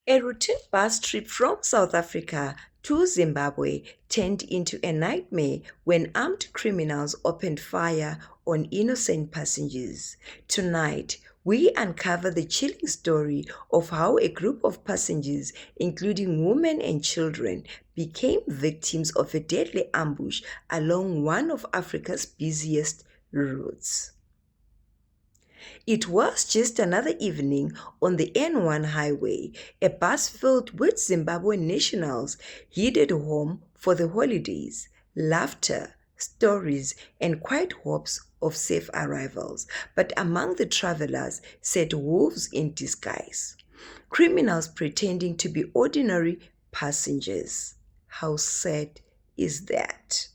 A routine bus trip from South Africa to Zimbabwe turned into a nightmare when armed criminals opened fire on innocent passengers. Tonight, we uncover the chilling story of how a group of passengers, including women and children, became victims of a deadly ambush along one of Africa's busiest routes. It was just another evening on the N1 highway, a bus filled with Zimbabwean nationals headed home for the holidays, laughter, stories, and quiet hopes of safe arrivals. But among the travelers sat wolves in disguise, criminals pretending to be ordinary passengers. How sad is that?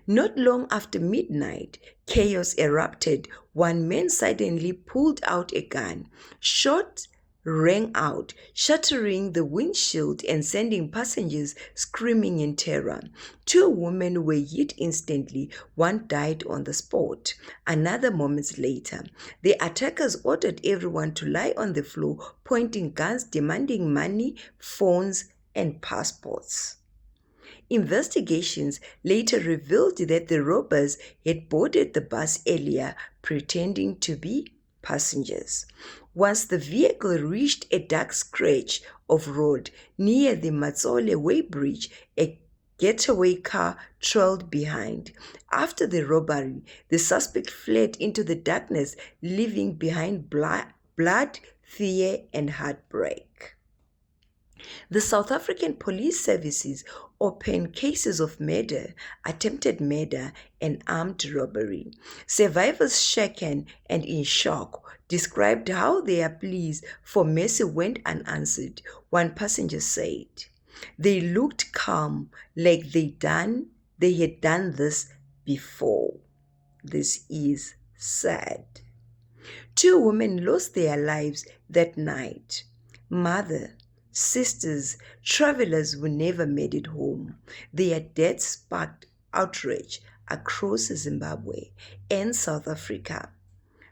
Not long after midnight, chaos erupted. One man suddenly pulled out a gun. Shots rang out, shattering the windshield and sending passengers screaming in terror. Two women were hit instantly. One died on the spot. Another moments later, the attackers ordered everyone to lie on the floor, pointing guns, demanding money, phones, and passports. Investigations later revealed that the robbers had boarded the bus earlier, pretending to be passengers. Once the vehicle reached a dark stretch of road near the Matsole Bridge, a getaway car trailed behind. After the robbery, the suspect fled into the darkness, leaving behind blood, fear, and heartbreak. The South African Police Services opened cases of murder, attempted murder, and armed robbery. Survivors, shaken and in shock, described how their pleas for mercy went unanswered. One passenger said, "They looked calm, like they had done this before." This is sad. Two women lost their lives that night. Mother, sisters, travelers who never made it home. Their deaths sparked outrage across Zimbabwe and South Africa,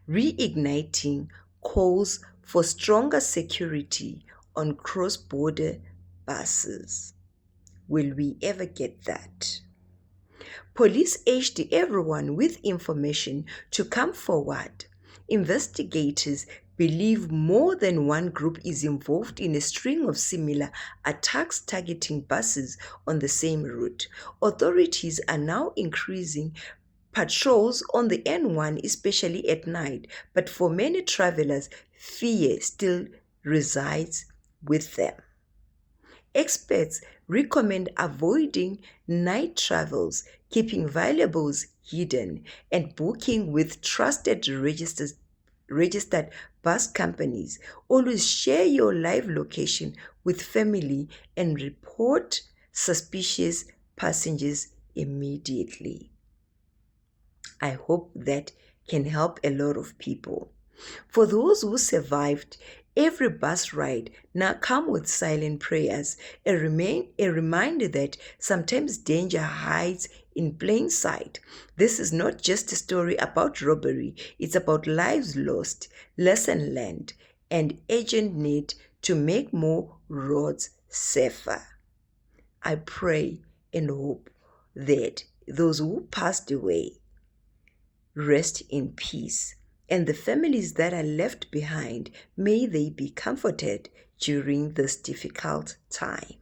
reigniting calls for stronger security on cross-border buses. Will we ever get that? Police urged everyone with information to come forward. Investigators believe more than one group is involved in a string of similar attacks targeting buses on the same route. Authorities are now increasing patrols on the N1, especially at night, but for many travelers, fear still resides with them. Experts recommend avoiding night travels, keeping valuables hidden, and booking with trusted registered bus companies. Always share your live location with family and report suspicious passengers immediately. I hope that can help a lot of people. For those who survived, every bus ride now come with silent prayers, a reminder that sometimes danger hides in plain sight. This is not just a story about robbery, it's about lives lost, lesson learned, and urgent need to make more roads safer. I pray and hope that those who passed away rest in peace, and the families that are left behind, may they be comforted during this difficult time.